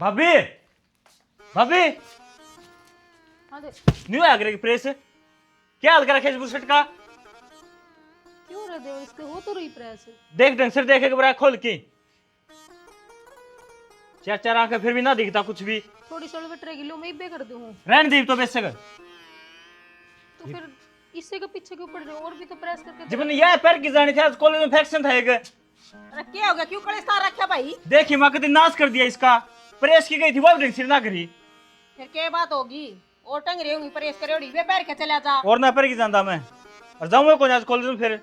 भाभी भाभी हाँ दे। न्यू आ गया प्रेस क्या हाल कर रखा है इस बुशर्ट का। क्यों रह दे इसके हो तो रही प्रेस। देख ढंग से देखे बड़ा खोल के चार चार आंखें फिर भी ना दिखता कुछ भी। थोड़ी सड़वट रहेगी लो मैं इब्बे कर दूँ। रहने दी तो बेच सक तो फिर इससे के पीछे क्यों पड़ रहे हो और भी तो प्रेस करके जब यह पैर की जानी थी आज कॉलेज में फैक्शन था एक। अरे क्या हो गया क्यों कलेश तार रखा भाई? देखिए माँ कभी नाश कर दिया इसका। प्रेस की गई थी वो ढंग से ना करी फिर क्या बात होगी? और टंग रही होंगी परेश करेड़ी वे पैर के चला जा। और ना पैर की जानता मैं और जाऊंगा कौन आज कॉलेज में फिर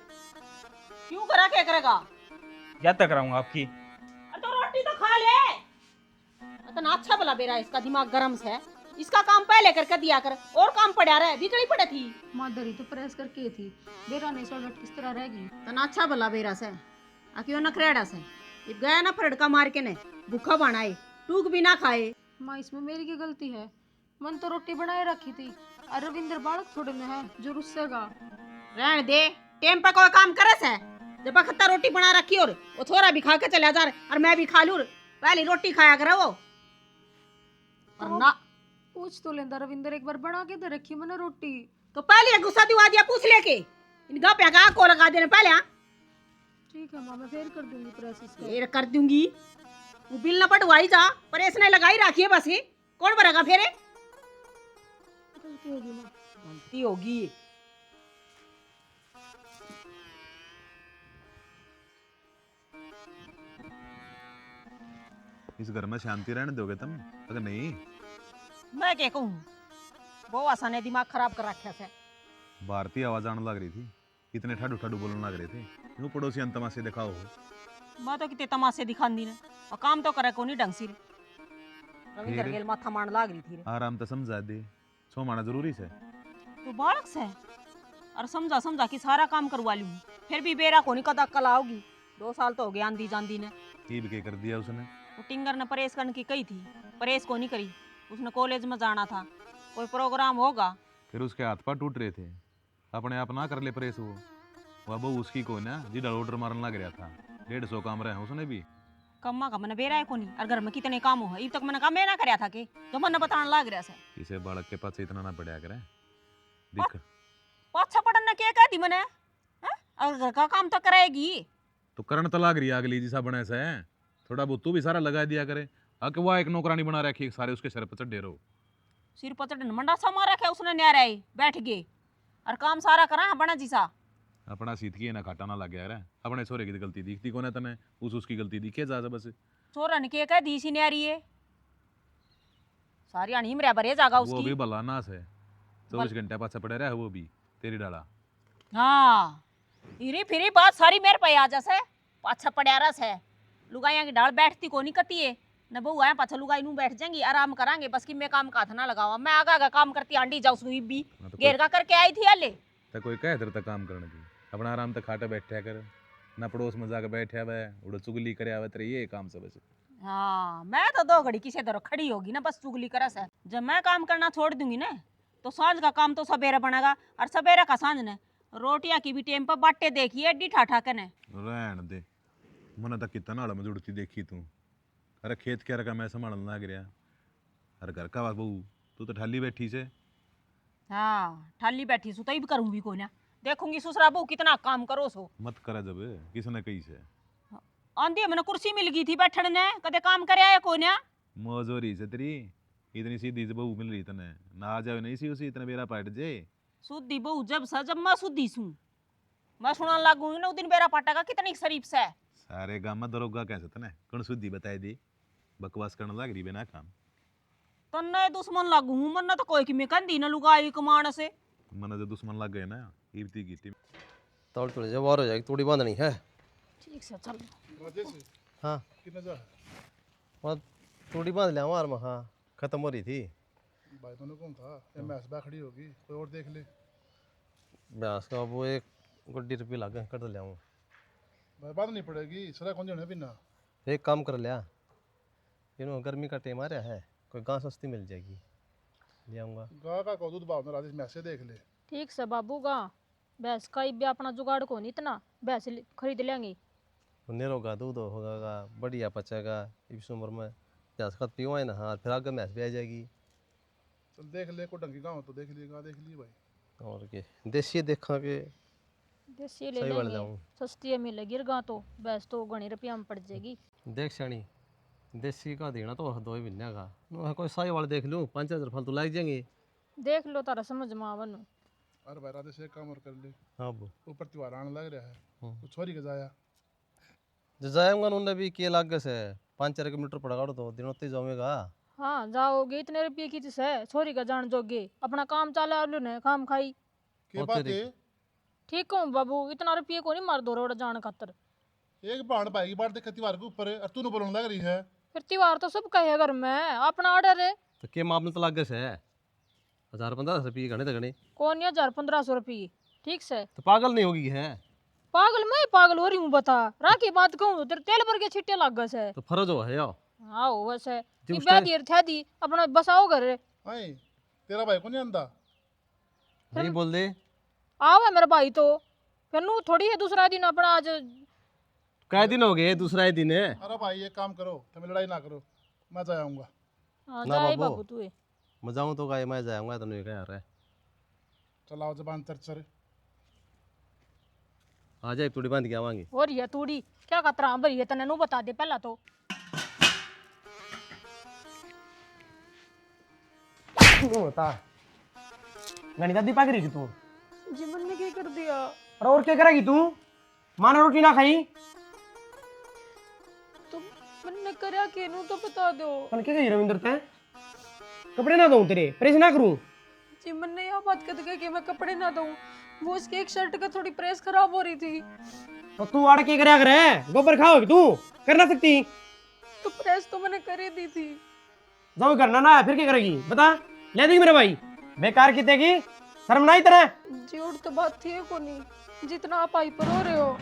क्यों करा क्या करेगा? क्या तक कराऊंगा आपकी। अरे तो रोटी तो खा ले। इतना अच्छा भला बेरा इसका दिमाग गरम से इसका काम पहले करके दिया कर और काम पड़ा रहे बिगड़ी पड़े थी। माधरी तो प्रेस करके थी बेरा नहीं सड़वट किस तरह रहेगी। इतना अच्छा भला बेरा से आकियो नखरेड़ा से ये गया ना फड़का मार के ने भूखा बनाए टूक भी ना खाए। माँ इसमें मेरी की गलती है। मन तो रोटी बनाए रखी थी और रविंद्र बालक थोड़े में है जो रुस्सेगा। रहने दे टेम पे कोई काम करे से जब बखता रोटी बना रखी और वो थोड़ा भी खा के चला जा और मैं भी खा लूं पहले रोटी खाया करे वो और ना पूछ तो लेंदा रविंद्र एक बार बना के दे रखी मैंने रोटी। तो पहले गुस्सा दिवा दिया पूछ लेके इन गापिया का को लगा देने पहले। हाँ ठीक है माँ मैं फिर कर दूंगी प्रेस इसका। फिर कर दूंगी वो बिल न पटवाई जा परेश ने लगाई रखी है बस ही कौन भरेगा फिर? गलती होगी माँ। गलती होगी। इस घर में शांति रहने दोगे तुम? अगर नहीं मैं क्या कहूँ वो आसा ने दिमाग खराब कर रखा है। भारतीय आवाज आने लग रही थी इतने ठाडू ठाडू बोलने लग रहे थे यूं पड़ोसी अंतमा से दिखाओ हो। मैं तो कितने तमाशे दिखांदी ने और काम तो करे कोनी ढंग से रविंद्र फिर? गेल माथा मारने लग रही थी। आराम तो समझा दे सो माना जरूरी से तो बालक से और समझा समझा कि सारा काम करवा लूँ फिर भी बेरा कोनी कदा कल आओगी 2 साल तो हो गए आंधी जांदी ने। ये भी कर दिया उसने। वो टिंगर ने परेश करने की कही थी परेश को नहीं करी उसने कॉलेज में जाना था कोई प्रोग्राम होगा। फिर उसके हाथ पार टूट रहे थे अपने आप ना कर ले प्रेस वो अब उसकी को ना जी ऑर्डर मारने लग रहा था 150 काम रहे उसने भी। कम्मा का मैंने बेरा है कोनी और घर में कितने काम हो अब तक मैंने काम ना कराया था कि जो मैंने बताने लग रहा से इसे बालक के पास इतना ना पड़ा करे दिख पाछा पड़न ने क्या कह दी मैंने हैं? और घर का काम तो कराएगी तो करण तो लाग रही अगली जिसा बने से थोड़ा बहुत तू भी सारा लगा दिया करे आके वो एक नौकरानी बना रखी सारे उसके सर पर चढ़े रहो। सिर पर चढ़ मंडा सा मार रखा उसने न्यारा बैठ गए और काम सारा करा बना जीसा अपना सीत की ना घाटा ना लग गया रे अपने छोरे की गलती दिखती कोने तने उसकी गलती दिखे जा बस। छोरा ने क्या कह दी सी न्यारी है सारी अणी मरिया बरे जागा वो उसकी। भी भला नास है 24 घंटे पाछा पड़े रहे वो भी तेरी डाला। हाँ इरी फिरी बात सारी मेरे पे आ जैसे पाछा पड़ा रस है लुगाइया की डाल बैठती को नहीं कती है न बहू आया पाछा लुगाई नू बैठ जाएंगी आराम करांगे बस कि मैं काम का हाथ ना लगावा मैं आगा आगा काम करती आंटी जाऊँ सुई भी हाँ, तो घेर का करके आई थी आले तो कोई कह तेरे तक काम करने की अपना आराम तक खाटे बैठा कर ना पड़ोस में जाकर बैठा हुआ उड़े चुगली करे आवे तेरे ये काम सब बस। हाँ मैं तो 2 घड़ी किसी तरह खड़ी होगी ना बस चुगली करस है जब मैं काम करना छोड़ दूंगी ना तो सांझ का काम तो सवेरे बनेगा और सवेरे का सांझ ने रोटियां की भी टेम पर बाटे देखी एडी ठाठा के ने रहन दे मन तक कितना नाल में जुड़ती देखी तू अरे खेत क्या रखा मैं संभालने लग रहा अरे घर का बहू तू तो ठाली बैठी से। हाँ ठाली बैठी सु तई भी करूंगी कोई ना देखूंगी ससुरा बहू कितना काम करो सो मत करा जब किसने कही से आंधी मैंने कुर्सी मिल गई थी बैठने ने कदे काम करे आया कोई ना मौज हो रही से तेरी इतनी सीधी से बहू मिल रही तने ना आ जाओ नहीं सी उसी इतना बेरा पाट जे सुधी बहू जब सा जब मैं सुधी सू मैं सुना लागूंगी ना उस दिन बेरा पाटेगा कितनी शरीफ से सारे गांव में दरोगा कैसे तने कौन शुद्धि बताए दी बकवास करने लग रही बिना काम तन्ने दुश्मन लागू मन तो कोई की मैं कंदी न लुगाई कमान से मन जो दुश्मन लग गए ना ईवती की तौड़ तोड़ जब और हो जाएगी तोड़ी बांधनी है। ठीक से चल हाँ वहाँ तोड़ी बांध लिया हमारे में। हाँ खत्म हो रही थी भाई मैंने कौन था एमएस बा खड़ी होगी कोई और देख ले ब्यास का वो एक गुड्डी रुपये लग कर लिया हूँ भाई बात नहीं पड़ेगी सरा कौन जो बिना एक काम कर लिया इन्हों गर्मी का टाइम आ रहा है कोई गाँ सस्ती मिल जाएगी ले आऊँगा। गा का को दूध भाव राजेश मैसे देख ले ठीक से बाबू गा भैंस का इब्बे अपना जुगाड़ को नहीं इतना भैंस खरीद लेंगे। नेरों का दूध होगा बढ़िया पचेगा इस उम्र में प्याज खत पियो है ना, हाँ फिर आगे मैस भी आ जाएगी। तो देख ले को डंगी गाँव तो देख लिएगा, देख लिए भाई। और के देसी देखा के देसी ले सही बढ़ लेंगे, जाऊँ। सस्ती है मिलेगी गा तो भैंस तो घनी रुपया में पड़ जाएगी। देख शानी देसी का देना तो 2 महीने का, नो कोई साई वाला देख लूँ 5,000 फल तो लग जाएंगे। देख लो तारा समझ में बनू। अरे भाई राधे से एक काम और कर ले, हाँ वो ऊपर त्योहार आने लग रहा है, हाँ। तो छोरी के जाया। जो जाएंगा उन्होंने भी के लागे से 5-4 किलोमीटर पड़ेगा तो दिनों ते जाऊंगा। हाँ जाओगे इतने रुपये की चीज है, छोरी का जान जोगे अपना काम चला ने काम खाई। के वो बात तेरी- है, ठीक हूँ बाबू, इतना रुपये को नहीं मार दो रोड जान खातर। एक बाण भाई की बात देख त्योहार के ऊपर है और तूने बोलने लग रही है। फिर त्योहार तो सब कहे घर में अपना ऑर्डर है। तो के मामले तो लागे से 1,000-15,000 रुपये घने तो घने, कौन 1,000-1,500 रुपये ठीक से। तो पागल नहीं होगी है। पागल मैं पागल हो रही हूँ बता, राखी बात कहूँ तेरे तेल पर के छिट्टे लाग गए से। तो फर्ज हो है यार। हाँ वो वैसे जी कि उसका- हाँ, ब्याह थे दी अपना बसाओ घर। आई तेरा भाई को नहीं आंदा। नहीं बोल दे आओ है मेरा भाई तो फिर नू थोड़ी है दूसरा दिन अपना आज। कै दिन हो गए, दूसरा ही दिन है। अरे भाई एक काम करो, तुम्हें लड़ाई ना करो, मैं जा आऊंगा। हाँ ना जाए बाबू। बाबू तू है। मैं जाऊँ तो गाय मैं जाऊँगा तो नहीं कह रहा है। चलाओ जबान चर आ जाए थोड़ी बांध के आवांगे। और ये तूड़ी क्या खतरा भरी है तने नू बता दे पहला तो। होता गणी दादी पाक रही तू। जीवन ने क्या कर दिया। और क्या करेगी तू? माँ ने रोटी ना खाई तो मैंने करया के नू तो बता दो। कल क्या कही रविंद्र तैं? कपड़े ना दूं तेरे, प्रेस ना करूं? जीवन ने यह बात कर कि मैं कपड़े ना दूं, वो उसकी एक शर्ट का थोड़ी प्रेस खराब हो रही थी। तो तू आड़ के करया करे, गोबर खाओगी तू? कर ना सकती? तो प्रेस तो मैंने कर ही दी थी। जाओ करना ना, फिर क्या करेगी बता? ले देगी मेरे भाई, बेकार की देगी, शर्म ना ही तरह। जी उड़ तो बात थी को नहीं जितना आप आई पर हो रहे हो।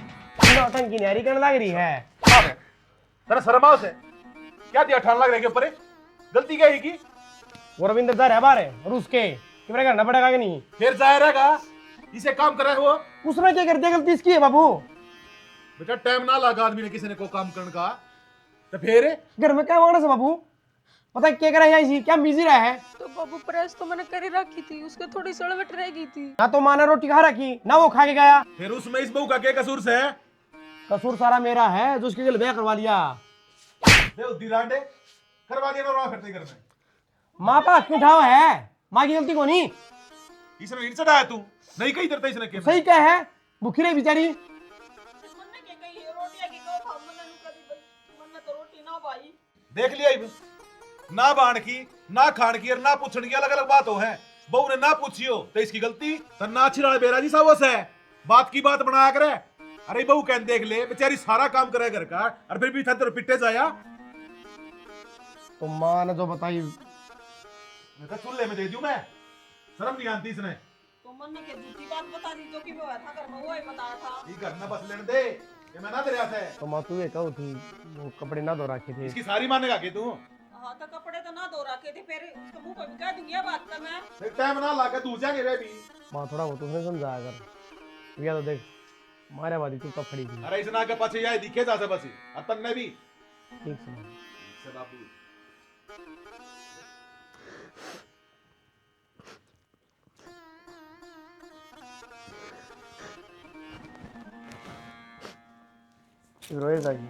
नौटंकी नारी करने लग रही है। तेरा शर्म आओ से क्या दिया ठान लग रहे के ऊपर है? गलती क्या है की? वो रविंद्र जा रहा है बाहर और उसके कि करना पड़ेगा कि नहीं? फिर जाया रहेगा, इसे काम करे हो। उसने क्या कर दिया, गलती इसकी है बाबू। बेटा टाइम ना लगा आदमी ने किसी ने को काम करने का, तो फिर घर में क्या मांगना से बाबू? पता क्या करा है इसी, क्या बिजी रहा है? तो बाबू प्रेस तो मैंने कर ही रखी थी, उसके थोड़ी सड़वट रह गई थी। ना तो माँ ने रोटी खा रखी ना वो खा के गया। फिर उसमें इस बहू का क्या कसूर से है? कसूर सारा मेरा है जो उसके लिए ब्याह करवा लिया। दिलांडे करवा दिया ना फिर घर में। माँ का क्यों उठावा है? माँ की गलती को नहीं। इसने ईंट चढ़ाया तू नहीं कही तरता इसने के सही क्या है, भूखी रही बेचारी। देख लिया इब। ना बाण की ना खान की और ना पूछने की अलग अलग बात हो है। बहू ने ना पूछियो तो इसकी गलती, तो ना छिड़ा बेरा जी सावस है। बात की बात बनाया करे। अरे बहू कह देख ले बेचारी सारा काम करे घर का और फिर भी था तेरे पिट्टे जाया। तो माँ ने जो बताई मैं कहा चूल्हे में दे दूं मैं, शर्म नहीं आती इसने। तो मन के झूठी बात बता दी जो कि वो था घर में वो ही बताया था। ये घर में बस लेने दे, ये मैं ना दे रहा था। तो माँ तू ये कहो थी वो कपड़े ना धो रखे थे। इसकी सारी मानेगा कि तू हाँ तो कपड़े तो ना धो रखे थे, फिर उसके मुंह पे भी कह दूंगी ये बात तो मैं। फिर टाइम ना लाके दूर जाएंगे वे भी। माँ थोड़ा वो तुमने समझाया कर, या तो देख मारे वाली तू कब खड़ी थी। अरे इसना के पाछे यार दिखे जा से बसी अतन ने भी ठीक से से बाबू। रोए जागी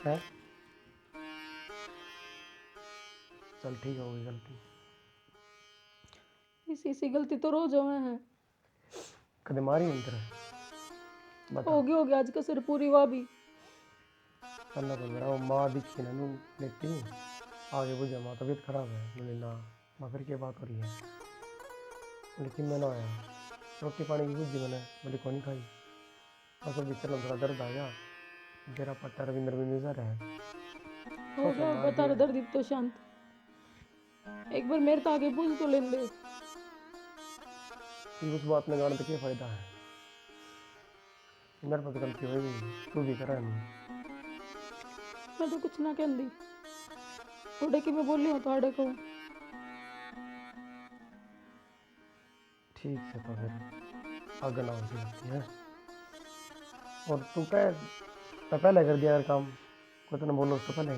है। चल ठीक है, हो गई गलती। इसी सी गलती तो रोज हुए हैं। कदे मारी नहीं तरह बता। होगी आज का सिर पूरी हुआ भी। करना तो मेरा वो माँ दिखी ना नू लेती हूँ आगे बुझा माँ तबीयत खराब है। बोले ना माँ फिर क्या बात हो रही है? लेकिन मैं ना आया, रोटी पानी की बुझी मैंने, बोले कौन नहीं खाई। और सब भीतर में थोड़ा दर्द आ गया, तेरा पट्टा रविंद्र भी नजर है। होगा बता रहा दर्द तो शांत, एक बार मेरे तो आगे पूछ तो ले ले। उस बात में जाने तो क्या फायदा है? मेरे पास गलती होगी, तू भी करा नहीं। मैं तो कुछ ना कहती, थोड़े की मैं बोल रही हूँ तो आड़े कहूँ। ठीक है तो फिर आगे ना होती रहती है। और तू कह तो पहले कर दिया यार काम, को तो बोलो उसको पहले।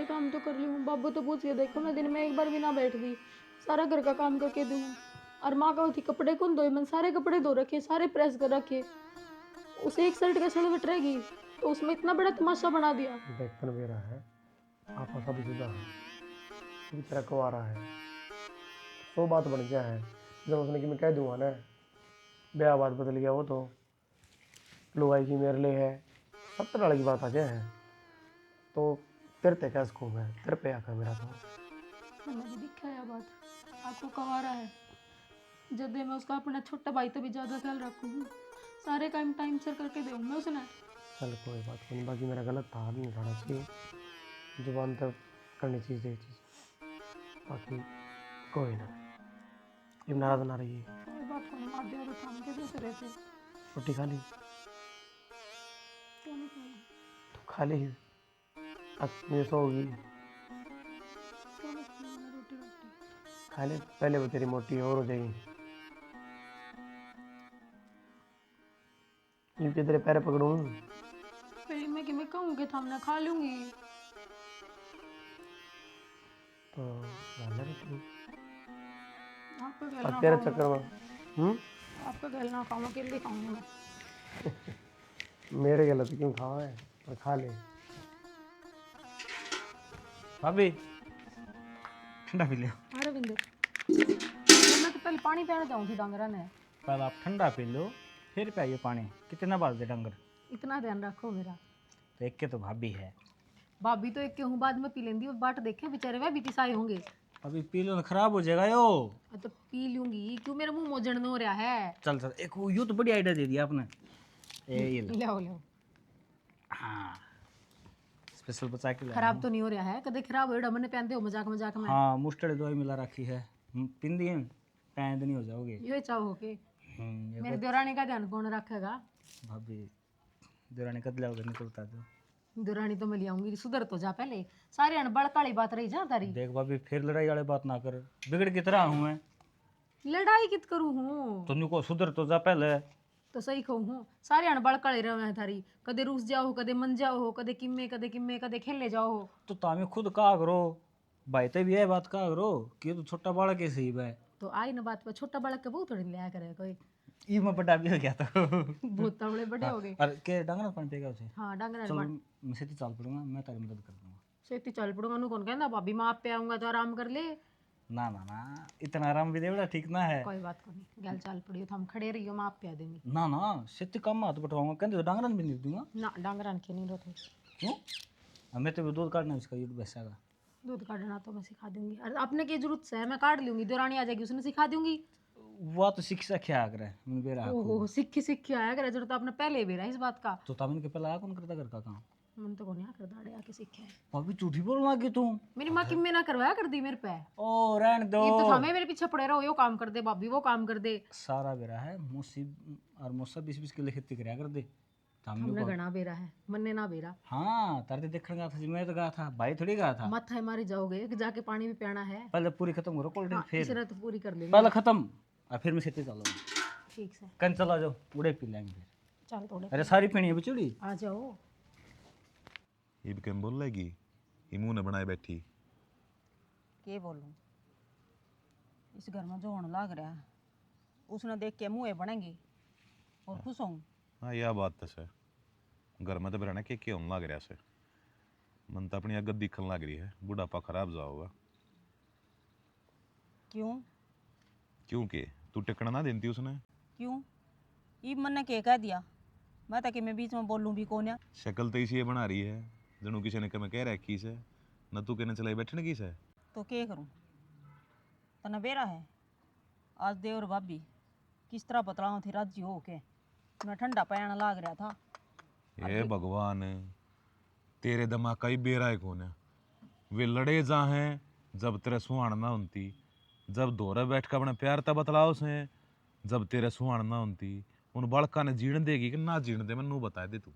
सारे काम तो कर ली हूँ। बाबू तो पूछ के देखो, मैं दिन में एक बार भी ना बैठ गई, सारा घर का काम करके दूँ। और माँ का थी कपड़े कौन धोए, मैंने सारे कपड़े धो रखे, सारे प्रेस कर रखे। उसे एक शर्ट का सिलवट रहेगी तो उसमें इतना बड़ा तमाशा बना दिया। देखपन मेरा है, आपा शादी शुदा है, पूरी तरह कुंवारा है, 100 बात बन गया है। जब उसने कि मैं कह दूंगा ना, ब्याह बात बदल गया वो तो लुगाई की मेरे लिए है, 70 वाली की बात आ जाए है तो तेरे ते क्या स्कूप है, तेरे पे आकर मेरा तो। मैंने भी दिखा है बात, आपको कवारा है। जब मैं उसका अपना छोटा भाई तो भी ज़्यादा ख्याल रखूँ, सारे काम टाइम से करके दूँ मैं उसने। चल कोई बात नहीं, बाकी मेरा गलत था, नहीं उठाना चाहिए, जुबान तक करनी चाहिए ये चीज़, बाकी कोई ना, ये नाराज ना रहिए। कोई बात को नहीं, मार दिया तो थाम के देते रहते। रोटी खा ली? क्या नहीं खाया? तो खा ली, अब मुझे सोगी, क्या नहीं खाया मैंने? रोटी रोटी खा ले पहले, वो तेरी मोटी और हो जाएगी। यूं तेरे पैर पकड़ूं? फिर मैं कि मैं कहूँगी थामना खा लूँगी। तो गाना रोटी आपका अब गहलना तेरे खाऊंगा, चक्कर में आपका गहलना खाऊंगा, अकेले खाऊंगी मैं। मेरे गलत क्यों खाओ है, और खा ले। भाभी ठंडा पी लियो। अरे बिंदु, मैं तो पहले पानी पीना जाऊँ थी डांगरा ने। पहले आप ठंडा पी लो फिर पियो पानी। कितना बार दे डंगर? इतना ध्यान रखो मेरा। तो एक के तो भाभी है। भाभी तो एक के हूँ, बाद में पी लेंदी, वो बाट देखे बेचारे वह भी पिसाए होंगे। अभी पी लो ना, खराब हो जाएगा यो। तो पी लूंगी, क्यों मेरे मुंह मोजन हो रहा है। चल चल, एक वो यूं तो बड़ी आइडिया दे दिया आपने। ये लो। ले हाँ, स्पेशल बचा के लाया खराब हूँ। तो नहीं हो रहा है, कदे खराब हो रहा मैंने पहनते हो मजाक मजाक में। हाँ, मुस्टर्ड दवाई मिला रखी है, पिन दिए पैद नहीं हो जाओगे। ये चाहो हो के ये मेरे देवरानी का ध्यान कौन रखेगा? भाभी देरानी कद लाओगे नहीं तो बता दो। देवरानी तो मैं ले आऊंगी, सुधर तो जा पहले, सारी अनबड़ काली बात रही जा तारी। देख भाभी, फिर लड़ाई वाली बात ना कर, बिगड़ की तरह हूँ मैं। लड़ाई कित करूँ हूँ? तुम को सुधर तो जा पहले। तो सही कहूँ हूँ, सारे अनबड़ काले रहे हैं थारी, कदे रूस जाओ, कदे मन जाओ हो, कदे किम्मे कदे खेले जाओ हो। तो तामे खुद कहा करो, भाई ते भी है बात कहा करो कि ये तो छोटा बालक है सही है। तो आई न बात पर, छोटा बालक के बहुत थोड़ी लिया करे कोई। ये मैं बड़ा भी हो गया था। बहुत तबड़े बड़े हो गए। अरे के डांगरा पानी पेगा उसे। हाँ डांगरा चल मैं सीधी चाल पड़ूंगा, मैं तारी मदद कर दूंगा। सेती चल पड़ूंगा, नु कौन कहना भाभी मैं आप पे आऊंगा तो आराम कर ले। ना ना ना, इतना आराम भी देवड़ा ठीक ना है। कोई बात को नहीं, गल चाल पड़ी तो हम खड़े रहियो, मैं आप पे आ देंगी। ना ना, सीधी कम हाथ बटवाऊंगा, कहते तो डांगरा भी नहीं दूंगा। ना डांगरा के नहीं रोते। क्यों? मैं तो दूध काटना इसका यूट्यूब बैसा का। दूध काटना तो मैं सिखा दूंगी, और अपने की जरूरत से है मैं काट लूंगी, देवरानी आ जाएगी उसने सिखा दूंगी। वो तो शिक्षा क्या करे मैंने बेरा। ओहो सीखी आया करे, जरूरत आपने पहले भी रहा इस बात का। तो तामिन के पहले आ कौन करता घर का काम? मन तो कोनी कर दाड़े आके सीखे। भाभी झूठी बोलना कि तू। मेरी माँ किम्मे ना करवाया कर दी मेरे पे। ओ रहने दो। ये तो हमें मेरे पीछे पड़े रहो, यो काम कर दे भाभी, वो काम कर दे। सारा बेरा है मौसी और मौसा 20-20 किलो खेती कराया कर दे। हमने घना बेरा है, मन्ने ना बेरा। हाँ, तारे देखने गया था जी, मैं तो गया था, भाई थोड़ी गया था। माथा मारी जाओगे कि जाके पानी भी पीना है। पहले पूरी खत्म करो कोल्ड ड्रिंक, इस फिर रात पूरी कर लेंगे। पहले खत्म और फिर मैं सीधे चलूंगा। ठीक से कल चला जाओ, उड़े पी लेंगे फिर। चल थोड़े अरे सारी पीनी है बिचड़ी। आ जाओ। ये भी क्या बोल लेगी, ये मुंह ने बनाए बैठी। के बोलूं, इस घर में जो होने लग रहा है उसने देख के मुँह बनेंगी और खुश हूँ। हाँ यह बात तो है, घर में तो बहना के होने लग रहा से, मन तो अपनी अगत दिखने लग रही है, बुढ़ापा खराब जाओगा। क्यों? क्योंकि तू टिकना ना देती उसने। क्यों? ये मन ने के कह दिया, मैं ताकि मैं बीच में बोलूं भी कौन है। शक्ल तो इसी बना रही है, जनू किसी ने कह कह रखी से न, तू कहने चलाई बैठने की से। तो क्या करूं, तना बेरा है आज दे और भाभी किस तरह बतलाऊं थी राजी हो के, मैं ठंडा पैना लाग रहा था। ये भगवान, तेरे दिमाग का ही बेरा है कौन है। वे लड़े जा हैं जब तेरे सुहान ना होती, जब दोरे बैठ कर अपने प्यार ता बतलाओ से, जब तेरे सुहान ना होती उन बालका ने जीण देगी कि ना जीण दे, मैनू बता दे तू।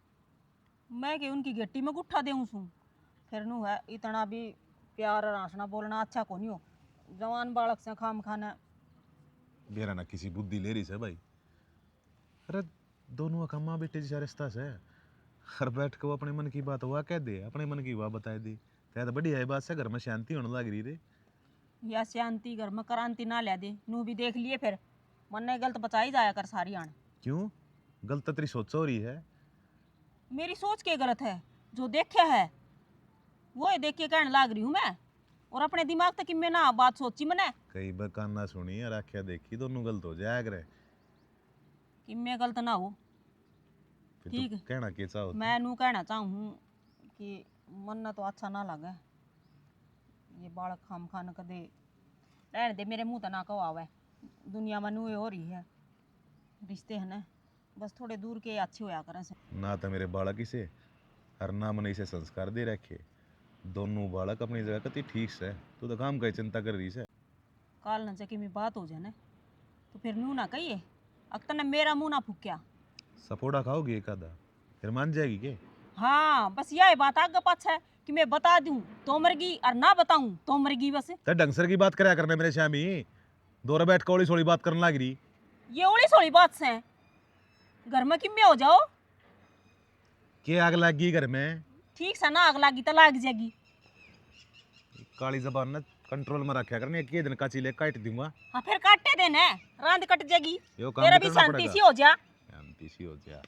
मैं कि उनकी गट्टी में गुट्ठा देऊं सूं, फिर नू है इतना भी प्यार और हंसना बोलना अच्छा को नहीं हो। जवान बालक से खाम खाना बेरा ना किसी बुद्धि ले रही से भाई। अरे दोनों का माँ बेटे जैसा रिश्ता से, हर बैठ के वो अपने मन की बात हुआ कह दे, अपने मन की हुआ बता दे, ते तो बढ़िया है बात से, घर में शांति होने लग रही रे। या शांति घर में क्रांति ना ले दे, नू भी देख लिए फिर मन ने गलत बचाई जाया कर सारी आन। क्यों गलत तेरी सोच हो रही है? मेरी सोच के गलत है, जो देखे है वो ही देख के कहने लाग रही हूँ मैं, और अपने दिमाग तक मैं ना बात सोची मैंने कई बकाना सुनी और आख्या देखी, दोनों गलत हो जाया करे। कि मैं गलत ना हो। फिर ठीक तू कहना के चाहो? मैं नू कहना चाहूँ कि मन ना तो अच्छा ना लगे ये बालक खाम खान कदे रहने दे, मेरे मुंह तो ना कहो आवे, दुनिया में नूए हो रही है रिश्ते हैं ना, बस थोड़े दूर के अच्छे होया करें से। ना तो मेरे बालक इसे हर ना मन इसे संस्कार दे रखे, दोनों बालक अपनी जगह कति ठीक से, तू तो काम का चिंता कर रही से। काल न जकी में बात हो जाए ना तो फिर नू ना कहिए, अक्तर ने मेरा मुंह ना फूक्या। सपोड़ा खाओगी एक आधा फिर मान जाएगी के? हाँ बस यह बात आगे पाछ है कि मैं बता दूं तो मरगी और ना बताऊं तो मरगी, बस तो ढंगसर की बात कराया करना मेरे श्यामी, दौरा बैठ के ओली सोली बात करने लग रही। ये ओली सोली बात से घर में किम्मे हो जाओ, के आग लग गई घर में? ठीक से ना आग लागी तो लाग जाएगी। काली जबान ने कंट्रोल में रखा करनी, एक दिन का चिले काट दूंगा। हाँ फिर काटे देना, रांद कट जाएगी, यो काम तेरा भी भी करना शांति पड़ेगा। सी हो जा। शांति सी हो जा।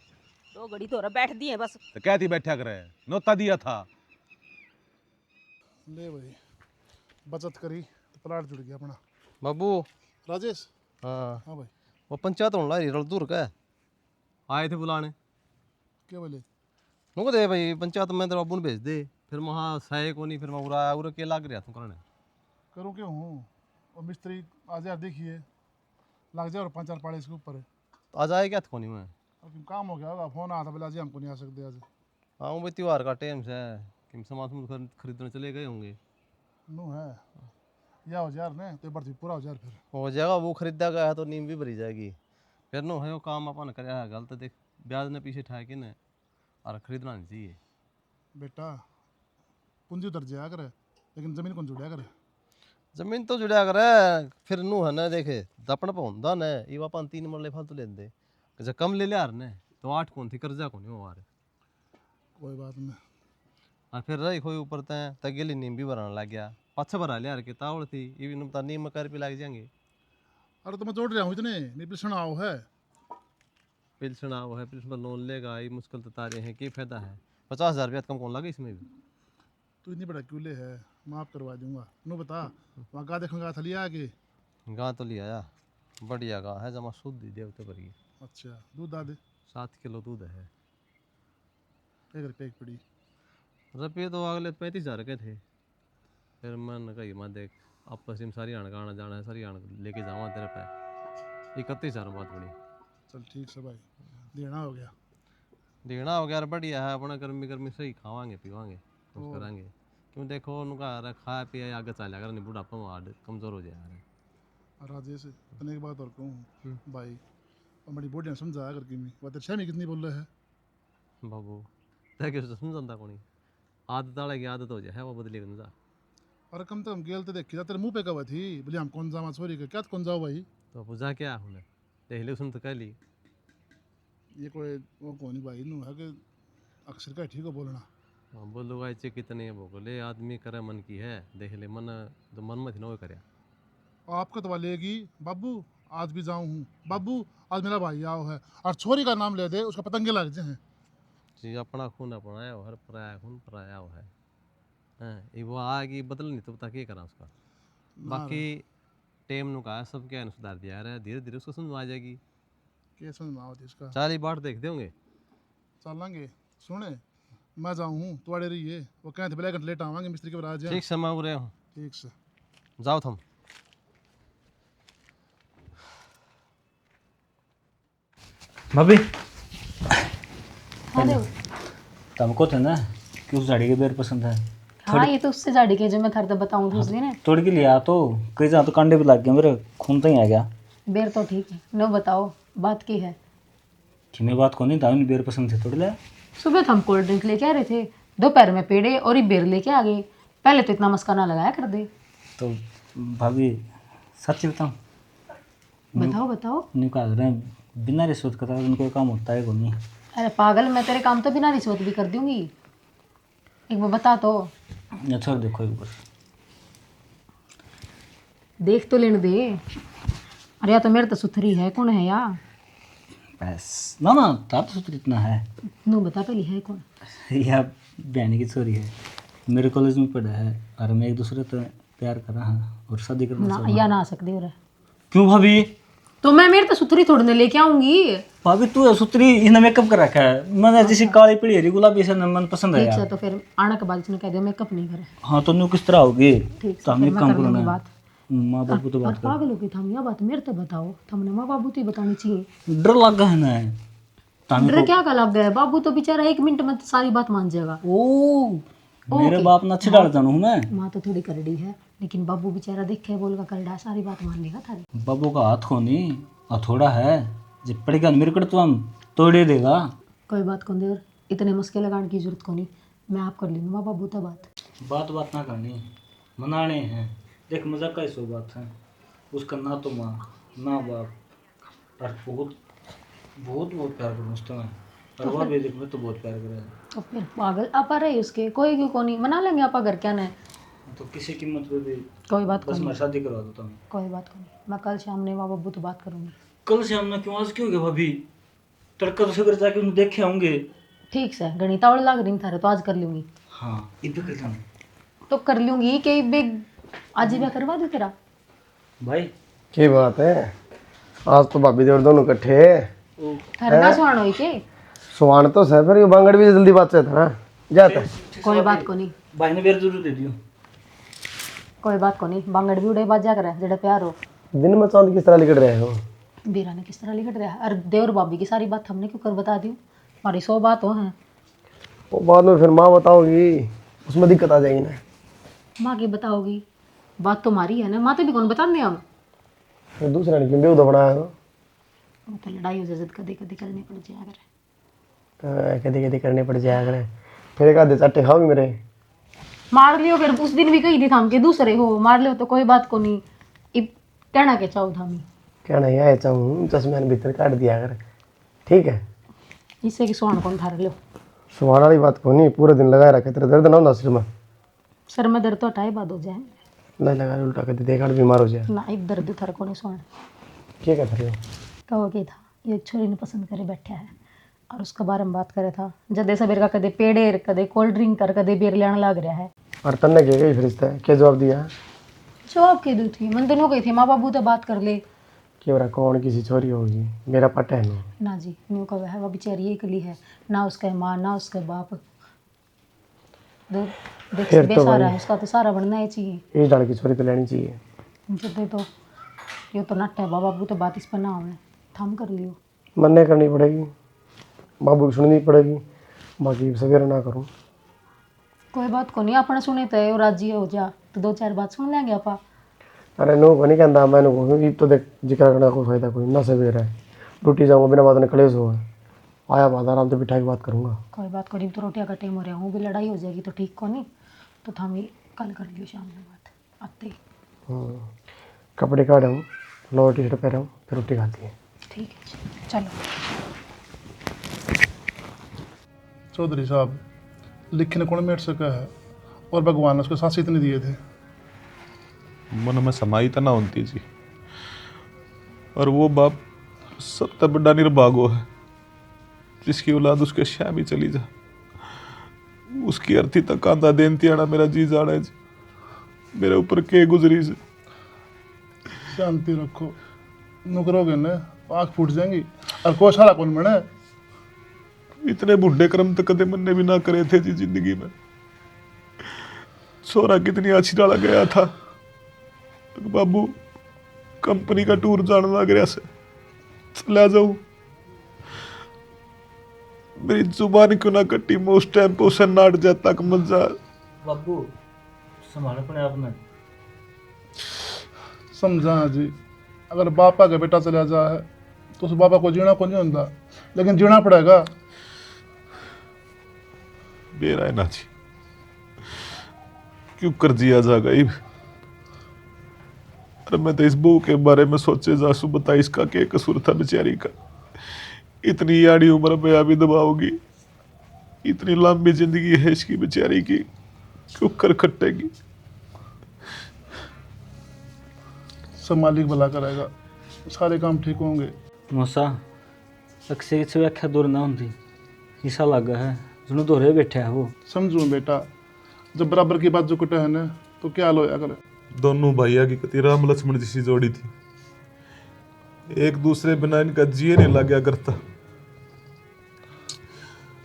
दो घड़ी तो बैठ दी है बस। तो क्या थी बैठा करे, नोता दिया था। ले भाई बचत करी तो प्लाट जुड़ गया अपना। बाबू राजेश। हाँ हाँ भाई वो पंचायत होने ला रही रल दूर का आए थे बुलाने। क्या बोले? नुको दे भाई पंचायत में तेरे बाबू ने भेज दे, फिर वहाँ सहे को नहीं, फिर मैं उरा उरा के लाग रहा तू करने। करूँ क्यों हूँ, और मिस्त्री आज यार देखिए लग जाए और 5-4 पाड़े इसके ऊपर है। तो आ जाए क्या थोनी में? अब काम हो गया होगा, फोन आया था बोला जी हमको नहीं आ सकते आज। हाँ वो भाई त्योहार का टाइम से कि सामान खरीदने चले गए होंगे। नू है या हो यार ने तो बढ़ती पूरा हो यार फिर हो जाएगा, वो खरीदा गया है तो नीम भी भरी जाएगी। फिर नो है वो काम अपन कर है गलत, देख ब्याज ने पीछे ठा के न और खरीदना नहीं चाहिए। बेटा पूंजी उतर जाया करे लेकिन जमीन कौन जुड़िया करे? जमीन तो जुड़ा करे, फिर नू है ना देखे दपन पौंदा न ये अपन 3 मरले फालतू लेंदे, जब कम ले लिया ने तो 8 कौन थी कर्जा कौन हो यार। कोई बात नहीं। और फिर रही खोई ऊपर तगेली नीम भी भराने लग गया, पाछा भरा लिया के तावड़ थी ये भी नीम में कर भी लग जाएंगे। अरे तो मैं जोड़ रहा हूँ इतने नहीं पिलसण आओ है। पिलसन वो है, पिलसन पर लोन लेगा ये मुश्किल तो तारे हैं, क्या फायदा है? 50,000 रुपया कम कौन लगे इसमें भी? तू इतनी बड़ा क्यों ले है, माफ़ करवा दूंगा। नो बता वहाँ गा देखूंगा था लिया आगे। गाँ तो लिया या बढ़िया गाँ है, जमा शुद्ध ही देवते पर ही। अच्छा दूध दा दे। 7 किलो दूध है। 1 रुपये एक पड़ी। रुपये तो अगले 35,000 के थे। फिर मन कही मैं देख आपस में सारी आण का आना जाना है, सारी आण लेके जावा तेरे पे 31,000 बात बनी। चल ठीक से भाई देना हो गया। देना हो गया बढ़िया है, अपना गर्मी गर्मी सही खावांगे पीवांगे कुछ करांगे। क्यों देखो उनका खाया पिया आगे चला कर नहीं बुढ़ापा में हार्ड कमज़ोर हो जाए। राजेश तने एक बात और कहूँ भाई, और बड़ी बोटियाँ समझाया करके मैं वो तेरे छह कितनी बोल रहे है बाबू तक समझता कौन आदत वाले की आदत हो जाए वो बदली कर जा। और कम तो हम गेल तो देखी था तेरे मुँह पे कवा थी बोले हम कौन जावा छोरी के क्या कौन जाओ भाई। तो बुझा क्या हूँ देख ले सुन तो कह ली ये कोई वो कौन ही भाई नू है कि अक्सर का ठीक है बोलना। बोलो गाय चे कितने बोले आदमी करे मन की है, देख ले मन तो मन में थी ना वो करे। आपका तो लेगी बाबू आज भी जाऊँ हूँ बाबू आज मेरा भाई आओ है और छोरी का नाम ले दे उसका पतंगे लग जाए। जी अपना खून अपना हर पराया खून पराया वो है। हाँ ये वो आएगी बदल नहीं तो बता क्या करा उसका। बाकी टेम नु कहा सब क्या सुधार दिया है, धीरे धीरे उसको समझ आ जाएगी। क्या समझ में आवती इसका? सारी बात देख देंगे चलेंगे। सुने मैं जाऊँ हूँ तुम्हारे रही वो कहते पहले घंटे लेट आवांगे मिस्त्री के बराज। ठीक से मैं उरे हूँ ठीक से जाओ तुम। भाभी हाँ देव। तुमको तो ना कि उस झाड़ी के बेर पसंद है, हाँ ये तो उससे झाड़ी के जो मैं थारते बताऊँ थी उस दिन। तोड़ के लिया तो कई जहाँ तो कांडे भी लग गए, मेरे खून तो ही आ गया। बेर तो ठीक है, नो बताओ बात की है। कि मैं बात को नहीं था, बेर पसंद थे तोड़ लिया। सुबह तो हम कोल्ड ड्रिंक लेके आ रहे थे, दोपहर में पेड़े और ये बेर लेके आ गए। पहले तो इतना मस्का ना लगाया कर दे। तो भाभी सच बताऊँ, बताओ बताओ। नहीं कहा रहे बिना रिश्वत का उनको काम होता है को नहीं। अरे पागल, मैं तेरे काम तो बिना रिश्वत भी कर दूंगी। एक बार बता तो। अच्छा देखो एक बार। देख तो लेने दे। अरे या तो मेरे तो सुथरी है, कौन है या? बस ना ना, तार तो सूत्र इतना है। नू बता पहले है कौन? या बहन की छोरी है, मेरे कॉलेज में पढ़ा है और मैं एक दूसरे तो प्यार कर रहा हूँ और शादी करना ना चाहूँ। या ना आ सकती हो रहा। क्यों भाभी? तो मैं मेरे तो सुथरी थोड़ी ना लेके आऊंगी। भाभी तू सूत्री इसने मेकअप कर रखा है, मैंने जैसे काली पीली हरी गुलाबी से मन पसंद है ठीक यार। है, तो फिर आने के बाद इसने कह दिया मेकअप नहीं करे। हाँ तो न्यू किस तरह होगी? ठीक तो है, हम फिर एक मैं काम कर करो लूंगी ना, बात। माँ बापू तो और बात कर। पागल हो गई था यह बात मेरे तो बताओ, तुमने माँ बाबू तो ही बतानी चाहिए। डर लग गया है ना तामी डर को। क्या का लग गया? बाबू तो बेचारा 1 मिनट में सारी बात मान जाएगा। ओ मेरे ओके। बाप ने अच्छे डाल जानू हूँ मैं। माँ तो थोड़ी करड़ी है, लेकिन बाबू बेचारा देखे बोल का करड़ा है, सारी बात मान लेगा थारी। बाबू का हाथ खोनी हथौड़ा है, जब पड़ेगा मेरे कड़ तो हम तोड़े देगा। कोई बात कौन देर, इतने मुश्किल लगाने की जरूरत को नहीं, मैं आप कर लूँगी माँ बाबू तो बात। बात ना करनी, मनाने हैं। देख मजाक का सो बात है, उसका ना तो माँ ना बाप और बहुत बहुत बहुत प्यार करूँ उसको मैं, और वह भी देख मैं तो बहुत प्यार करे। तो फिर पागल आपा रहे उसके, कोई क्यों को नहीं मना लेंगे आपा, घर क्या ना है। तो किसी कीमत पे भी कोई बात को बस मैं नहीं, शादी करवा दो तुम्हें। कोई बात को नहीं, मैं कल शाम ने माँ बाबू तो बात करूँगी। कल से हमने क्यों, आज क्यों गया भाभी? तड़का तो सगर जाके उन्हें देखे होंगे। ठीक से गणितावड़ लाग रही थारे तो आज कर लूँगी। हाँ इधर कर जाना तो कर लूँगी कि बेग आज ही मैं करवा दूँ तेरा। भाई। क्या बात है, आज तो भाभी देवर दोनों इकट्ठे। थारे का सुहान हुई के? सुहान तो सह, फिर ये बांगड़ भी जल्दी बात से था ना जाता है। कोई बात को नहीं, भाई ने बेर जरूर दे दियो। कोई बात को नहीं, बांगड़ भी उड़े बाजा करे जेड़ा प्यार हो। दिन में चांद किस तरह लिकट रहे हो? बीरा ने किस तरह लिखट रहा है? अरे देवर भाभी की सारी बात हमने क्यों कर बता दी? हमारी 100 बात हो हैं। वो बाद में फिर माँ बताओगी, उसमें दिक्कत आ जाएगी ना। माँ की बताओगी, बात तो हमारी है ना, माँ तो भी कौन बताने हम। फिर दूसरा ने क्यों बेवदा बनाया हो? वो तो लड़ाई हो जाए कभी कभी करनी पड़ जाए अगर। कदी कदी करने पड़ जाया करे, फिर एक आधे चाटे खाओगी मेरे। मार लियो फिर, उस दिन भी कही थी थाम के दूसरे हो मार लियो तो कोई बात को नहीं। इब कहना के चाहो थामी क्या नहीं आया चाहूँ, चश्मे ने भीतर काट दिया कर, ठीक है? इससे कि सोहन कौन थार लियो। सुहाना वाली बात को नहीं, पूरे दिन लगाए रखे, तेरा दर्द ना होता सिर में? सर में दर्द तो हटाए बाद हो जाए नहीं लगा उल्टा कर देखा बीमार हो जाए। ना, एक दर्द थार को नहीं सोहन। क्या कहते रहे हो? कहो के था ये एक छोरी ने पसंद करे बैठा है और उसके बारे में बात करे था, जदे सबेर का कदे पेड़े कदे कोल्ड ड्रिंक कर कदे बेर लेने लग रहा है। और तन्ने क्या गई फिर रिश्ता क्या जवाब दिया? जवाब के दी थी, मन तो नो गई थी माँ बाबू तो बात कर ले। कि बरा कौन किसी छोरी होगी, मेरा पटा है नहीं। ना जी न्यू का है, वो बेचारी अकेली है, ना उसका माँ ना उसका बाप। देख फिर तो बेसहारा भाई- है, उसका तो सारा बनना ही चाहिए। इस डाल की छोरी तो लेनी चाहिए। जब तो ये तो नट है, बाबू तो बात इस पर ना हो, थम कर लियो। मन्ने करनी पड़ेगी, बाबू की सुननी पड़ेगी, बाकी सवेरे ना करूँ। कोई बात को नहीं, अपने सुने तो राजी हो जा तो 2-4 बात सुन लेंगे आपा। अरे नो को नहीं कहता, मैंने कहूँ ये तो देख जिक्र करने का कोई फायदा कोई ना, सवेरे है ड्यूटी जाऊँगा बिना बात ने कलेश हो आया, बात आराम से बिठा के बात करूँगा। कोई बात करीब तो रोटियाँ का टाइम हो रहा हूँ, भी लड़ाई हो जाएगी तो ठीक को नहीं, तो थमी कल कर लियो शाम में बात आते ही। कपड़े काट हूँ, लोअर टी शर्ट पहना हूँ, फिर रोटी खाती है। ठीक है चलो। चौधरी साहब, लिखने कौन मेट सका है, और भगवान ने उसको सांस इतने दिए थे। मन में समाई तना होती जी, और वो बाप सबसे बड़ा निर्भागो है जिसकी औलाद उसके श्याम ही चली जा, उसकी अर्थी तक कांदा देनती आना मेरा जी जाना है जी, मेरे ऊपर के गुजरी से। शांति रखो, नुकरोगे न आँख फूट जाएंगी, और कोशाला कौन बने। इतने बुढ़े कर्म तो कदे मन ने भी ना करे थे जी जिंदगी में। सोरा कितनी अच्छी डाला गया था, बाबू कंपनी का टूर जाने लग रहा से चला जाऊं, मेरी जुबान क्यों ना कटी, मैं उस टाइम पे उसे नाट जाता कि मजा। बाबू संभाल अपने आप में। समझा जी, अगर बापा का बेटा चला जा है तो उस बापा को जीना को नहीं होता, लेकिन जीना पड़ेगा। बेरा है ना जी, क्यों कर जिया जा गई। अरे मैं तो इस बहू के बारे में सोचे जासू, बता इसका क्या कसूर था बेचारी का, इतनी याड़ी उम्र में अभी दबाओगी, इतनी लंबी जिंदगी है इसकी बेचारी की, क्यों कर खट्टेगी। सब मालिक भला करेगा, सारे काम ठीक होंगे। मूसा अक्सर इस व्याख्या दूर ना होती ईसा लगा है जुनू दोहरे बैठा है वो। समझू बेटा, जब बराबर की बात जो कुटा है ना तो क्या हाल होया करे। दोनों भैया की कति राम लक्ष्मण जैसी जोड़ी थी, एक दूसरे बिना इनका जिए नहीं लग गया करता।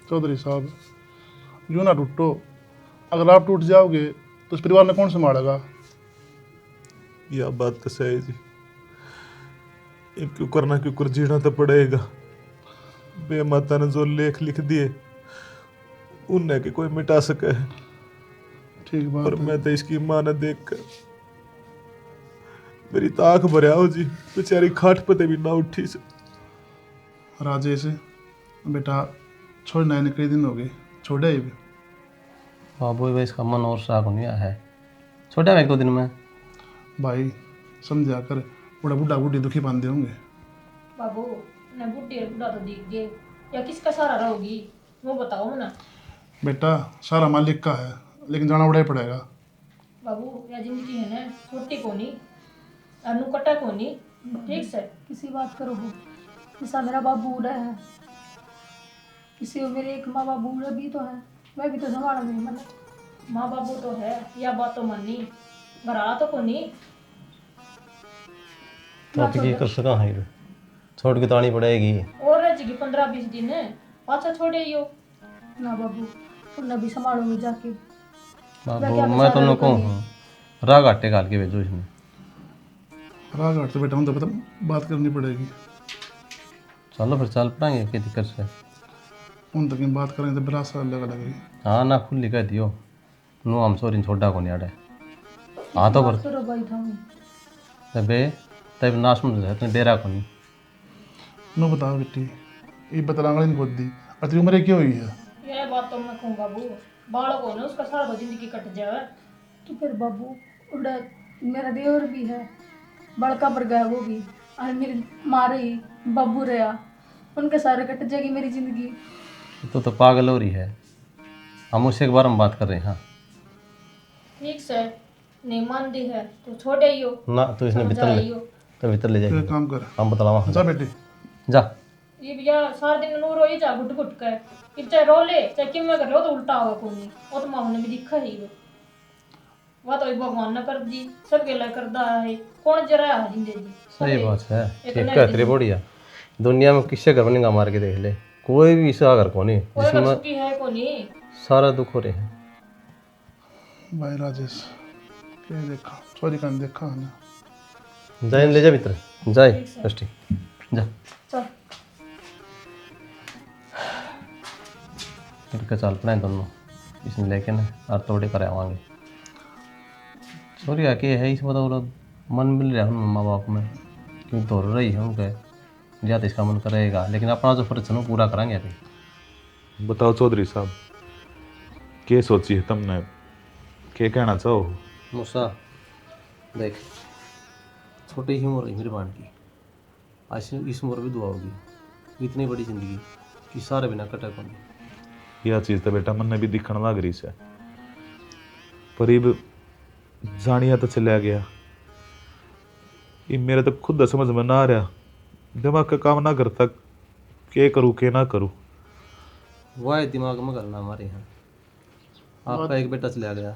चौधरी साहब यूं ना टूटो, अगर आप टूट जाओगे तो इस परिवार में कौन संभालेगा। यह बात तो सही जी, ये क्यों करना क्यों कर जीना तो पड़ेगा। बे माता ने जो लेख लिख दिए उन्हें के कोई मिटा सके है। ठीक बात और है। मैं तो इसकी मां ने देख कर मेरी ताक भरया हो जी, बेचारी खाट पते भी ना उठी से। राजेश बेटा छोड़ना है, कई दिन हो गए, छोड़ा ही भी। बाबू भाई इसका मन और साग नहीं आया है, छोटा मैं 1-2 दिन में। भाई समझा कर, बूढ़ा बूढ़ा बूढ़ी दुखी बांधे होंगे। बाबू न बुढ़ी और बुढ़ा तो दिख गए, या किसका सहारा रहोगी वो बताओ ना। बेटा सारा मालिक का है, लेकिन जाना बड़ा ही पड़ेगा। बाबू या जिंदगी है ना छोटी कोनी अनु कटा कोनी, ठीक से किसी बात करो हो। जैसा मेरा बाप बूढ़ा है, किसी को मेरे एक माँ बाप बूढ़ा भी तो है, मैं भी तो संभाला नहीं मन। माँ बाबू तो है या बात तो मनी घरा तो कोनी। तो आप ये कर सका है, छोड़ के तो आनी पड़ेगी। और रह जाएगी 15-20 दिन पाछा छोड़े यो ना बाबू, उन्हें भी संभालोगे जाके। बाबू मैं तो नको हूँ, राग आटे काल के भेजो इसमें। राग आट तो बेटा हम तो पता बात करनी पड़ेगी। चलो फिर चल पड़ेंगे, क्या दिक्कत से। उन तक बात करें तो बड़ा सा अलग लगेगी। हाँ ना खुली कह दियो, नो हम सोरी छोड़ा को नहीं आड़े। हाँ तो पर करो भाई थाऊ तबे तब नाश में रहते डेरा को नहीं। नो बताओ बेटी, ये बतलांगड़ी ने खोद दी और तेरी उम्र क्यों हुई है। ये बात तो मैं कहूँ बाबू, बालक हो ना उसका सारा तो जिंदगी कट जाए। तो फिर बाबू उड़ा मेरा देवर भी है, बड़का पर गया वो भी, और मेरी माँ रही बाबू रहा, उनके सारे कट जाएगी मेरी जिंदगी। तो पागल हो रही है, हम उससे के बारे में बात कर रहे हैं। हाँ ठीक से नहीं मानती है तो छोड़े ही हो ना, तो इसने भीतर ले, तो भीतर ले तो जाएगी। एक काम कर, हम बतलावा जा बेटी। जा। ये भैया सारा दिन नूर हो ही जा घुट घुट कर, कि चाहे रो ले चाहे किम में कर लो तो उल्टा होगा कोई। वो तो माँ ने भी दिखा ही वो, वह तो भगवान ने कर दी, सबके लिए करता है, कौन जरा है जिंदगी। सही बात है, ठीक है तेरी बढ़िया। दुनिया में किससे घर बनेगा मार के देख ले, कोई भी ऐसा घर को नहीं कोई अगर जिसमें सुखी है को नहीं। सारा दुख हो रहे हैं। भाई राजेश क्या देखा, सॉरी कर देखा है ना। जाए ले जा भीतर, जाए फस्टी जा। चल फिर चल पड़े दोनों इसमें लेके ना और तोड़े कर आवांगे। सॉरी आके है इस बताओ मन मिल रहा है माँ बाप में, क्यों दौड़ रही है उनके ज्यादा इसका मन करेगा, लेकिन अपना जो फर्ज है ना पूरा करेंगे अभी। बताओ चौधरी साहब, क्या सोची है तुमने, क्या कहना चाहो। मूसा देख, छोटी ही उम्र है मेरी बहन की, आज इस उम्र भी दुआ होगी। इतनी बड़ी जिंदगी कि सारे बिना कटे को नहीं। यह चीज़ तो बेटा मन ने भी दिखने लग रही है, पर अब जानिया तो चला गया। ये मेरे तो खुद समझ में ना आ रहा, दिमाग का काम ना करता, क्या करूँ क्या ना करूँ। वह दिमाग में करना हमारे यहाँ। आपका एक बेटा चला गया,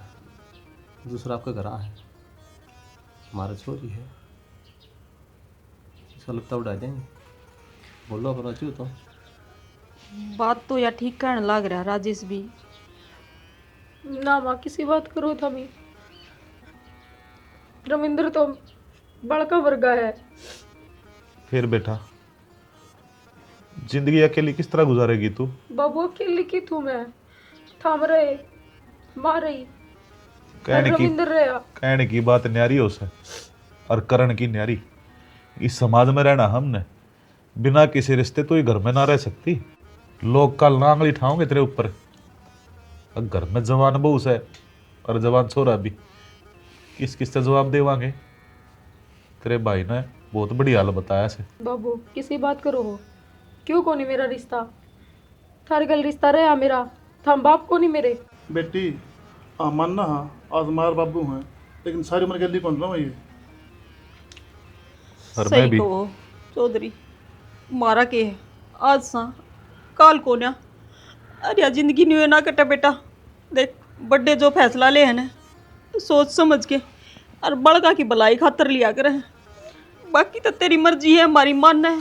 दूसरा आपका घर है, हमारा छोरी है, इसका लगता उड़ा देंगे। बोलो अपना चू तो बात तो यार ठीक कहने लग रहा राजेश भी। ना माँ किसी बात करो था मैं, रविंद्र तो बड़का वर्गा है। फिर बेटा जिंदगी अकेली किस तरह गुजारेगी तू। बाबू अकेली की तू मैं थाम रहे मार रही रविंद्र रहा। कहने की बात न्यारी हो से और करण की न्यारी। इस समाज में रहना हमने, बिना किसी रिश्ते तो ये घर में ना रह सकती। लोग कल ना आंगली ठाओगे तेरे ऊपर। अब घर में जवान बहू है और जवान छोरा भी, किस किस से जवाब देवांगे। तेरे भाई ने बहुत बड़ी हाल बताया से। बाबू किसी बात करो हो, क्यों को नहीं मेरा रिश्ता, थार गल रिश्ता रहा मेरा, थाम बाप को नहीं मेरे। बेटी मानना हाँ आज मार बाबू हैं, लेकिन सारी उम्र गली कौन रहा ये। और मैं सही भी कहो चौधरी, मारा के है आज सा काल को ना। अरे यार जिंदगी नहीं ना कटे बेटा। देख बड्डे जो फैसला ले है ना सोच समझ के और बड़का की भलाई खातर लिया करे। बाकी तो तेरी मर्जी है, हमारी मन है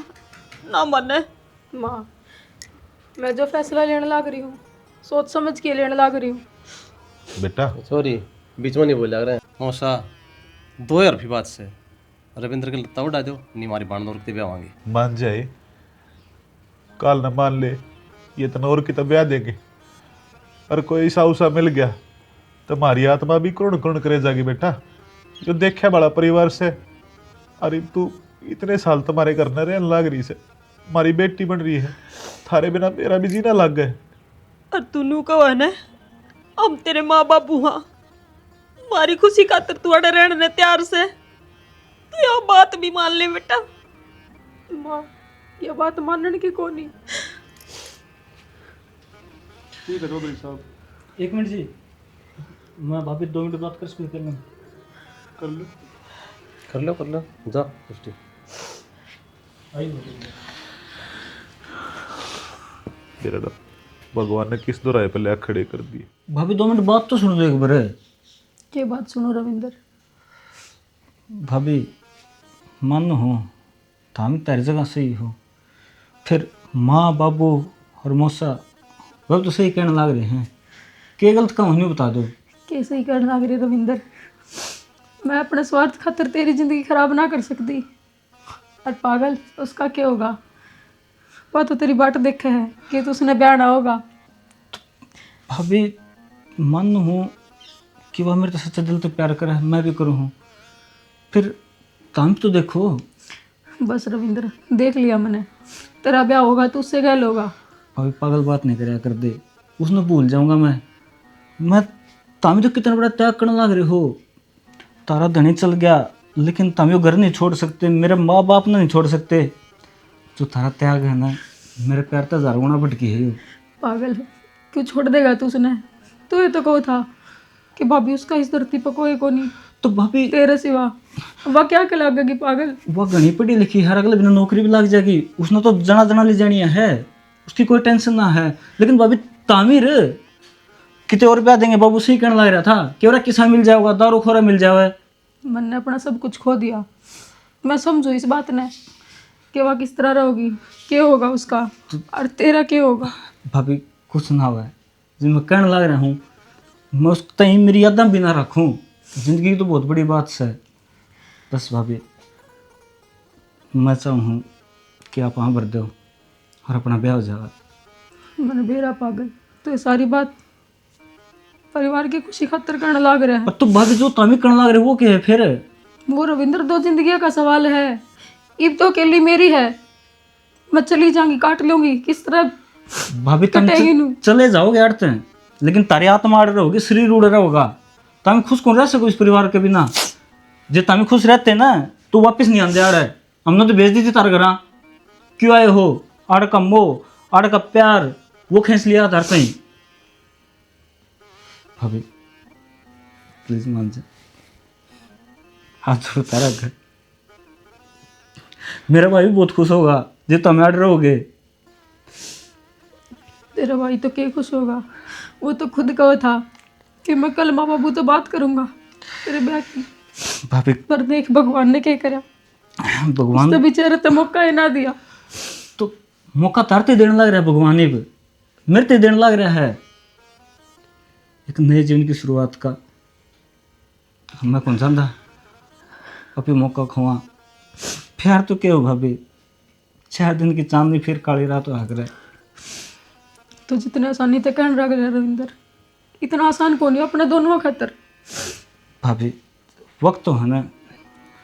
ना मन है। माँ, मैं जो फैसला लेने लग रही हूँ सोच समझ के लेने लग रही हूँ। बेटा सॉरी बीच में नहीं बोल लग रहे हैं मौसा 2000 की बात से रविंद्र के लत्ता उड़ा दो नहीं हमारी बाण नौर के ब्याह होंगे। मान जाए काल न मान ले ये तनोर की तो ब्याह देंगे और कोई ऐसा उसा मिल गया तो हमारी आत्मा भी कुण कुण करे जाएगी बेटा। जो देखा बड़ा परिवार से अरे तू इतने साल तुम्हारे घर न रहने लग रही से हमारी बेटी बन रही है थारे बिना मेरा भी जीना लग गए। और तूनू कहो है ना हम तेरे माँ बापू हाँ हमारी खुशी खातर तू अड़े रहने तैयार से तो यह बात भी मान ले बेटा। माँ, ये बात मानने की कौन नहीं। ठीक है चौधरी साहब, 1 मिनट जी, मैं भाभी 2 मिनट बात कर सकूँ कर लूँ? कर लो। कर लो जा पुष्टि। आई मेरा तो भगवान ने किस दोराहे पे ले खड़े कर दिए। भाभी 2 मिनट बात तो सुन लो एक बार। ये बात सुनो रविंदर। भाभी मान हो तो हम तेरी जगह सही हो, फिर माँ बाबू और मौसा वह तो सही कहने लग रहे हैं, क्या गलत काम नहीं बता दो। कैसे ही करना लग रही रविंदर, मैं अपने स्वार्थ खातर तेरी जिंदगी खराब ना कर सकती। और पागल उसका क्या होगा, वह तो तेरी बाट देखे है कि तो उसने ब्याह ना होगा। भाभी मान हो कि वह मेरे तो सच्चा दिल तो प्यार करे, मैं भी करूँ हूँ, फिर काम तो देखो। बस रविंदर देख लिया मैंने, तेरा ब्याह होगा तो उससे गैल होगा। भाभी पागल बात नहीं कराया कर दे, उसने भूल जाऊंगा मैं तामी तो कितना बड़ा त्याग करने लग रहे हो। तारा धनी चल गया लेकिन तामी वो घर नहीं छोड़ सकते, मेरे माँ बाप ने नहीं छोड़ सकते। जो तारा त्याग है ना मेरे प्यार तो 1000 गुना भटकी है। पागल क्यों छोड़ देगा तू उसने, तू ये तो कहो था कि भाभी उसका इस धरती पर कोई को नहीं तो भाभी तेरे सिवा, वह क्या लगेगी पागल। वह घनी पढ़ी लिखी हर अगले बिना नौकरी भी लग जाएगी, उसने तो जना जना ले जानी है, उसकी कोई टेंशन ना है। लेकिन भाभी तामीर कितने और ब्याह देंगे, बाबू सही कहने लग रहा था कि और किसान मिल जाएगा, दारू खोरा मिल जाए। मैंने अपना सब कुछ खो दिया, मैं समझू इस बात ने कि वह किस तरह रहोगी, क्या होगा उसका और तेरा क्या होगा। भाभी कुछ ना हुआ है जो मैं कहने लग रहा हूँ, मैं उस तई मेरी यादें भी ना रखूँ, जिंदगी की तो बहुत बड़ी बात है। बस भाभी मैं चाहूँ कि आप वहाँ भर दो और अपना ब्याह हो जाएगा। मैंने बेरा पागल तो ये सारी बात परिवार की खुशी खातर करने लग रहा है। और तो भाभी जो तामी करने लग रहे वो क्या है फिर? वो रविंद्र 2 जिंदगियों का सवाल है, इब तो अकेली मेरी है, मैं चली जाऊंगी काट लूंगी किस तरह। भाभी तुम कटेगी नू। चले जाओगे अड़ते हैं, लेकिन तारी आत्मा अड़ रहोगी, शरीर उड़ रहा होगा। तुम खुश कौन रह सको इस परिवार के बिना? जे तुम खुश रहते ना तो वापस नहीं आते आड़े, हमने तो भेज दी थी तार घर। क्यों आए हो? आड़ का मोह आड़ का प्यार वो खींच लिया तार कहीं। भाभी प्लीज मान जा, हाथ जोड़ तारा घर। मेरा भाई भी बहुत खुश होगा जे तुम अड़ रहोगे। तेरा भाई तो क्या खुश होगा, वो तो खुद कहा था कि मैं कल माँ बाबू तो बात करूंगा तेरे ब्याह की। भाभी पर देख भगवान ने क्या करा, भगवान तो बेचारे तो मौका ही ना दिया। तो मौका तारते देने लग रहा है भगवान ने भी, मेरे ते देने लग रहा है एक नए जीवन की शुरुआत का। मैं कौन जानता अभी मौका खुआ फिर तो क्या हो भाभी, 4 दिन की चांदनी फिर काली रात आ रहा है। तो जितने आसानी से कहने लग रहा रविंदर, इतना आसान कौन है अपने दोनों खातर। भाभी वक्त तो है ना,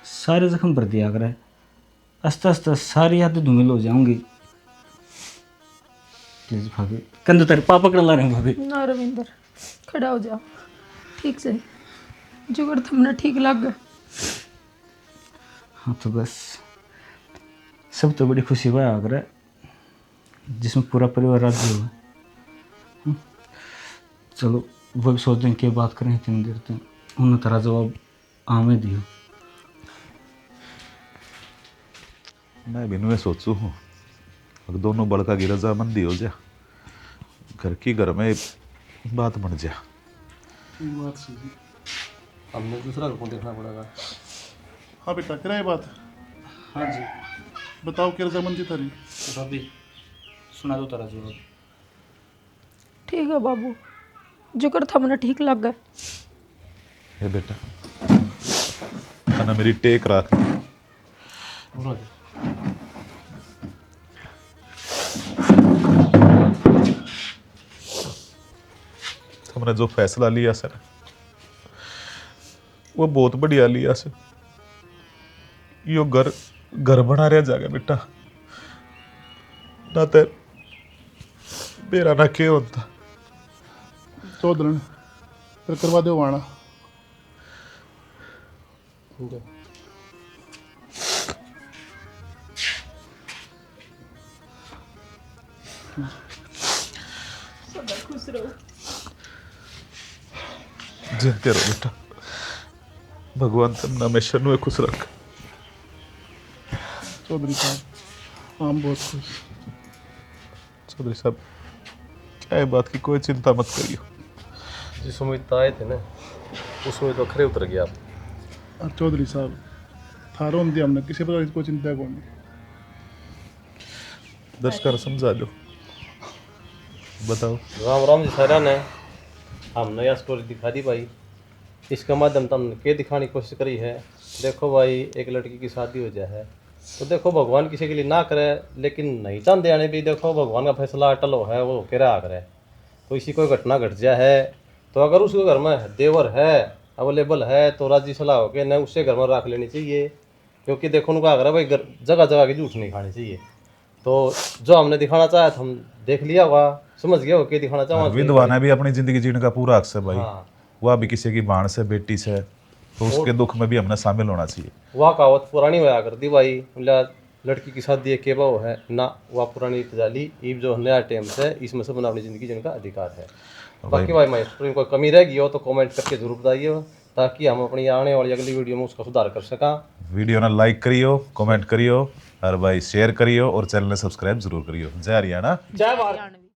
सारे जख्म भर दिया कर, आस्ते आस्ते सारी यादें धूमिल हो जाऊंगी। प्लीज भाभी कंधे तेरे पापा कर ला रहे हैं भाभी। ना रविंदर खड़ा हो जा, ठीक से जुगड़ थमना ठीक लग गया। हाँ तो बस सब तो बड़ी खुशी हुआ आगरा जिसमें पूरा परिवार राजी हुआ। चलो वो भी सोचते हैं क्या बात करें इतनी देर तक, उन्होंने तेरा जवाब आमे दियो। मैं भी नुए सोचू हूँ अगर दोनों बड़का की रजामंदी हो जा, घर की घर में बात बन जा। बात सही। हमने दूसरा को देखना पड़ेगा। हाँ बेटा क्या है बात? हाँ जी बताओ क्या रजामंदी थारी? भाभी सुना दो तेरा जवाब। ठीक है बाबू, जो कर था मैंने ठीक लग गया। हे बेटा खाना मेरी टेक रख। हमने जो फैसला लिया सर वो बहुत बढ़िया लिया सर। यो घर घर बना रहा जाएगा बेटा, ना तो मेरा ना क्या होता। चौधरी फिर करवा दो वाणा। सदा खुश रहो। जीते रहो बेटा, भगवान तुम हमेशा नुए खुश रख। चौधरी साहब हम बहुत खुश। चौधरी साहब क्या है बात की कोई चिंता मत करियो। जिस उम्मीद तो आए थे ना उस उम्मीद तो खरे उतर गया आप। और चौधरी साहब थारो हम दिया हमने किसी प्रकार की कोई चिंता को नहीं। दर्शक समझा दो, बताओ। राम राम जी सारा ने हमने यह स्टोरी दिखा दी भाई। इसका माध्यम तो हमने क्या दिखाने की कोशिश करी है। देखो भाई एक लड़की की शादी हो जाए तो देखो भगवान किसी के लिए ना करे, लेकिन नहीं चाहते आने भी देखो भगवान का फैसला अटल हो है, वो कह रहा करे। तो इसी कोई घटना घट जाए तो अगर उसके घर में देवर है अवेलेबल है तो राजी सलाह हो के न उससे घर में रख लेनी चाहिए, क्योंकि देखो उनका अगर भाई जगह जगह की झूठ नहीं खानी चाहिए। तो जो हमने दिखाना चाहा था हम देख लिया होगा, समझ गया हो क्या दिखाना चाहा। विधवा ने भी अपनी जिंदगी जीने का पूरा हक है भाई। हाँ। वह भी किसी की बाण से बेटी से, तो उसके दुख में भी हमने शामिल होना चाहिए। वह कहावत पुरानी होया करती भाई, मतलब लड़की की शादी है के वो है ना, वह पुरानी जाली ईब जो नया टाइम से इसमें से अपनी जिंदगी जीने का अधिकार है। बाकी भाई मैं स्टोरी में कोई कमी रह गई हो तो कमेंट करके जरूर बताइए, ताकि हम अपनी आने वाली अगली वीडियो में उसका सुधार कर सका। वीडियो ना लाइक करियो, कमेंट करियो और भाई शेयर करियो और चैनल ने सब्सक्राइब जरूर करियो। जय हरियाणा। जय भारत।